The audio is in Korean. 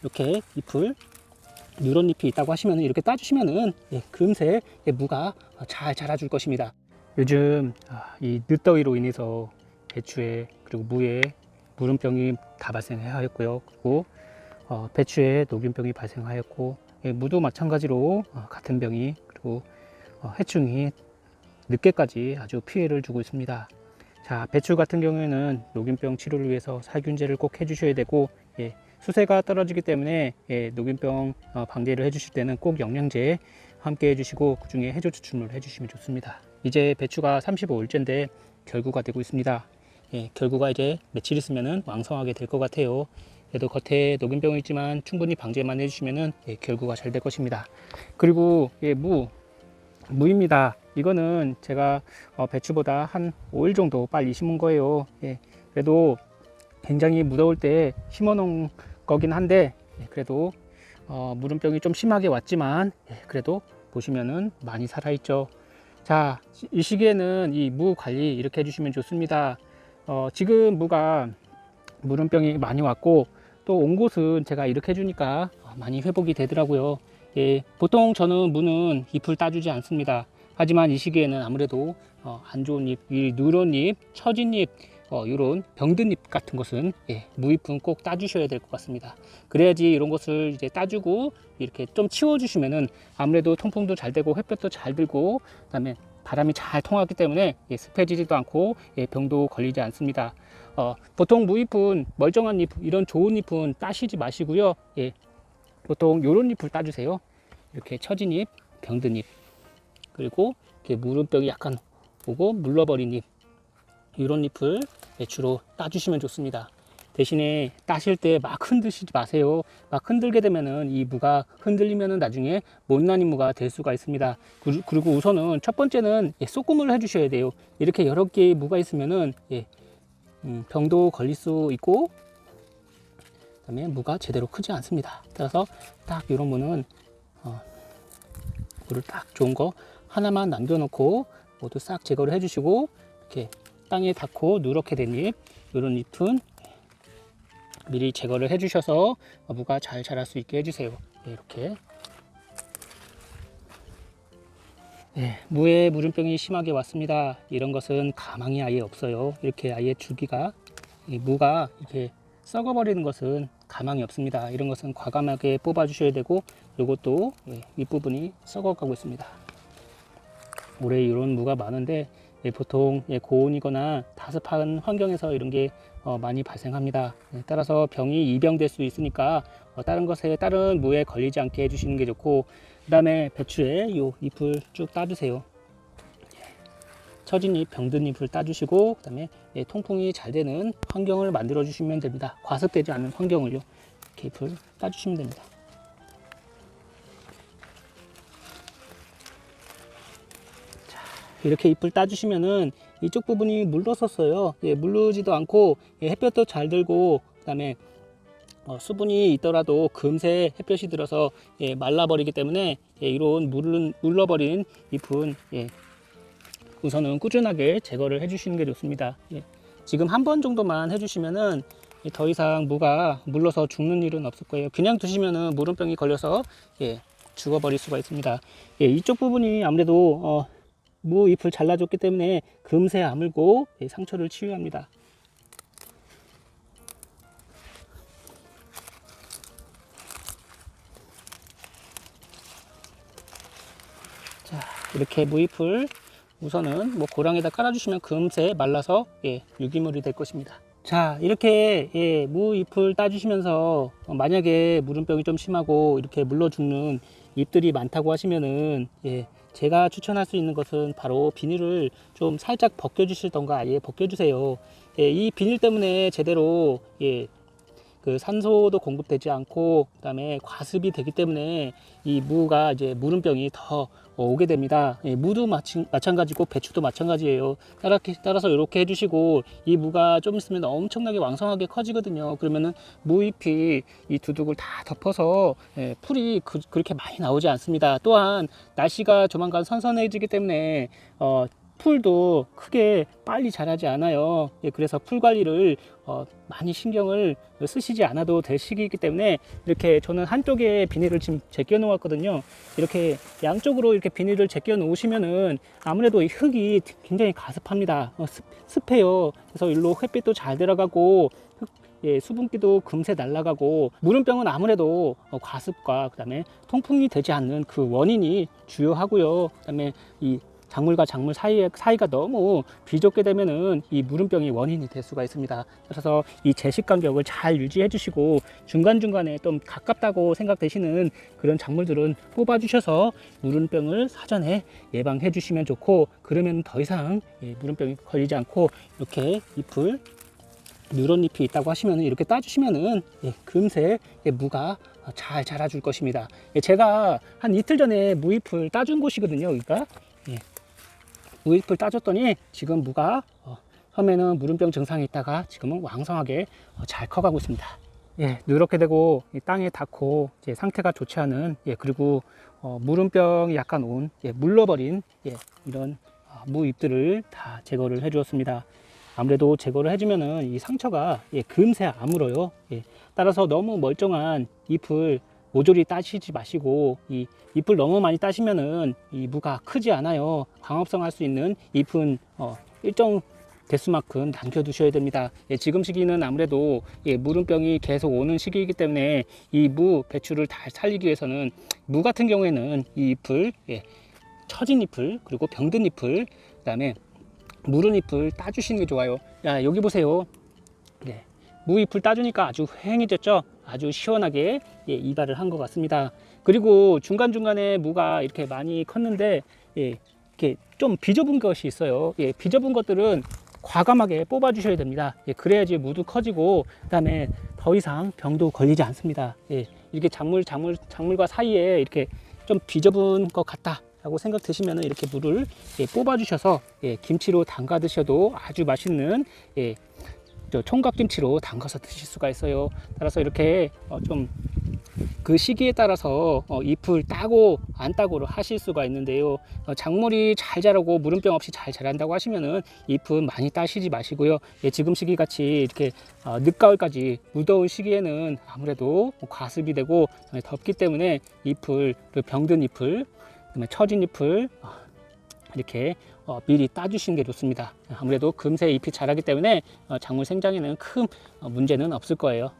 이렇게 잎을 누런 잎이 있다고 하시면 이렇게 따주시면은 금세 무가 잘 자라줄 것입니다. 요즘 이 늦더위로 인해서 배추에 그리고 무에 무름병이 다 발생하였고요. 그리고 배추에 녹균병이 발생하였고, 무도 마찬가지로 같은 병이, 그리고 해충이 늦게까지 아주 피해를 주고 있습니다. 자, 배추 같은 경우에는 녹균병 치료를 위해서 살균제를 꼭 해주셔야 되고, 수세가 떨어지기 때문에 녹균병 방제를 해주실 때는 꼭 영양제 함께 해주시고, 그 중에 해조 추출물 해주시면 좋습니다. 이제 배추가 35일째인데 결구가 되고 있습니다. 결구가 이제 며칠 있으면 왕성하게 될 것 같아요. 그래도 겉에 녹균병이 있지만 충분히 방제만 해주시면 결구가 잘 될 것입니다. 그리고 무입니다. 이거는 제가 배추보다 한 5일 정도 빨리 심은 거예요. 그래도 굉장히 무더울 때 심어 놓은 거긴 한데, 그래도 무름병이 좀 심하게 왔지만 그래도 보시면은 많이 살아 있죠. 자, 이 시기에는 이 무 관리 이렇게 해주시면 좋습니다. 지금 무가 무름병이 많이 왔고, 또 온 곳은 제가 이렇게 해주니까 많이 회복이 되더라고요. 보통 저는 무는 잎을 따주지 않습니다. 하지만 이 시기에는 아무래도 안 좋은 잎, 이 누런 잎, 처진 잎, 이런 병든 잎 같은 것은 무잎은 꼭 따주셔야 될 것 같습니다. 그래야지 이런 것을 이제 따주고 이렇게 좀 치워주시면은 아무래도 통풍도 잘 되고 햇볕도 잘 들고, 그다음에 바람이 잘 통하기 때문에 습해지지도 않고 병도 걸리지 않습니다. 보통 무잎은 멀쩡한 잎, 이런 좋은 잎은 따시지 마시고요. 보통 이런 잎을 따주세요. 이렇게 처진 잎, 병든 잎, 그리고 이렇게 무름병이 약간 오고 물러버린 잎, 이런 잎을 주로 따주시면 좋습니다. 대신에 따실 때 막 흔드시지 마세요. 막 흔들게 되면은 이 무가 흔들리면은 나중에 못난 무가 될 수가 있습니다. 그리고 우선은 첫 번째는 쏘꼼을 해주셔야 돼요. 이렇게 여러 개의 무가 있으면은 병도 걸릴 수 있고, 그다음에 무가 제대로 크지 않습니다. 따라서 딱 이런 무는 물을 딱 좋은 거 하나만 남겨놓고 모두 싹 제거를 해주시고, 이렇게 땅에 닿고 누렇게 된 잎, 이런 잎은 미리 제거를 해주셔서 무가 잘 자랄 수 있게 해주세요. 이렇게 무에 무름병이 심하게 왔습니다. 이런 것은 가망이 아예 없어요. 이렇게 아예 줄기가, 무가 이렇게 썩어버리는 것은 가망이 없습니다. 이런 것은 과감하게 뽑아 주셔야 되고, 이것도 윗부분이 썩어가고 있습니다. 올해 이런 무가 많은데 보통 고온이거나 다습한 환경에서 이런 게 많이 발생합니다. 따라서 병이 이병될 수 있으니까 다른 무에 걸리지 않게 해주시는 게 좋고, 그 다음에 배추에 요 잎을 쭉 따주세요. 처진 잎, 병든 잎을 따주시고, 그 다음에 통풍이 잘 되는 환경을 만들어 주시면 됩니다. 과습되지 않는 환경을요, 이렇게 잎을 따주시면 됩니다. 이렇게 잎을 따주시면은 이쪽 부분이 물렀었어요. 물르지도 않고 햇볕도 잘 들고, 그 다음에 수분이 있더라도 금세 햇볕이 들어서 말라버리기 때문에 이런 물러버린 잎은 우선은 꾸준하게 제거를 해주시는 게 좋습니다. 지금 한 번 정도만 해주시면은 더 이상 무가 물러서 죽는 일은 없을 거예요. 그냥 두시면은 무름병이 걸려서 죽어버릴 수가 있습니다. 이쪽 부분이 아무래도 무 잎을 잘라줬기 때문에 금세 아물고 상처를 치유합니다. 자, 이렇게 무잎을 우선은 고랑에다 깔아주시면 금세 말라서 유기물이 될 것입니다. 자, 이렇게 무잎을 따주시면서 만약에 무름병이 좀 심하고 이렇게 물러 죽는 잎들이 많다고 하시면은 제가 추천할 수 있는 것은 바로 비닐을 좀 살짝 벗겨 주시던가 아예 벗겨 주세요. 이 비닐 때문에 제대로 그 산소도 공급되지 않고, 그다음에 과습이 되기 때문에 이 무가 이제 무름병이 더 오게 됩니다. 무도 마찬가지고 배추도 마찬가지예요. 따라서 이렇게 해주시고, 이 무가 좀 있으면 엄청나게 왕성하게 커지거든요. 그러면은 무잎이 이 두둑을 다 덮어서 풀이 그렇게 많이 나오지 않습니다. 또한 날씨가 조만간 선선해지기 때문에 풀도 크게 빨리 자라지 않아요. 예, 그래서 풀 관리를 많이 신경을 쓰시지 않아도 될 시기이기 때문에 이렇게 저는 한쪽에 비닐을 지금 제껴 놓았거든요. 이렇게 양쪽으로 이렇게 비닐을 제껴 놓으시면은 아무래도 이 흙이 굉장히 가습합니다. 습해요. 그래서 일로 햇빛도 잘 들어가고 예, 수분기도 금세 날아가고, 무름병은 아무래도 과습과 그다음에 통풍이 되지 않는 그 원인이 주요하고요. 그다음에 이 작물과 작물 사이가 너무 비좁게 되면은 이 무름병이 원인이 될 수가 있습니다. 그래서 이 제식 간격을 잘 유지해 주시고, 중간중간에 좀 가깝다고 생각되시는 그런 작물들은 뽑아 주셔서 무름병을 사전에 예방해 주시면 좋고, 그러면 더 이상 무름병이 걸리지 않고, 이렇게 잎을 누런 잎이 있다고 하시면 이렇게 따주시면은 금세 무가 잘 자라줄 것입니다. 제가 한 이틀 전에 무잎을 따준 곳이거든요. 그러니까 무잎을 따줬더니 지금 무가 처음에는 무름병 증상이 있다가 지금은 왕성하게 잘 커가고 있습니다. 누렇게 되고 땅에 닿고 상태가 좋지 않은, 그리고 무름병이 약간 온 물러버린 이런 무잎들을 다 제거를 해 주었습니다. 아무래도 제거를 해주면은 이 상처가 금세 아물어요. 따라서 너무 멀쩡한 잎을 모조리 따시지 마시고, 이 잎을 너무 많이 따시면은 이 무가 크지 않아요. 광합성 할 수 있는 잎은 일정 대수만큼 남겨두셔야 됩니다. 지금 시기는 아무래도 무름병이 계속 오는 시기이기 때문에 이 무 배출을 잘 살리기 위해서는, 무 같은 경우에는 이 잎을 처진 잎을, 그리고 병든 잎을, 그 다음에 무른 잎을 따주시는 게 좋아요. 여기 보세요. 무잎을 따주니까 아주 휑해졌죠. 아주 시원하게 이발을 한 것 같습니다. 그리고 중간중간에 무가 이렇게 많이 컸는데 이렇게 좀 비좁은 것이 있어요. 비좁은 것들은 과감하게 뽑아 주셔야 됩니다. 그래야지 무도 커지고, 그 다음에 더 이상 병도 걸리지 않습니다. 이렇게 작물과 사이에 이렇게 좀 비좁은 것 같다 라고 생각 드시면 이렇게 무를 뽑아 주셔서 김치로 담가 드셔도 아주 맛있는 총각김치로 담가서 드실 수가 있어요. 따라서 이렇게 좀 그 시기에 따라서 잎을 따고 안 따고를 하실 수가 있는데요. 작물이 잘 자라고 무름병 없이 잘 자란다고 하시면은 잎은 많이 따시지 마시고요. 지금 시기 같이 이렇게 늦가을까지 무더운 시기에는 아무래도 과습이 되고 덥기 때문에 잎을, 병든 잎을, 그다음에 처진 잎을 이렇게 미리 따주시는 게 좋습니다. 아무래도 금세 잎이 자라기 때문에 작물 생장에는 큰 문제는 없을 거예요.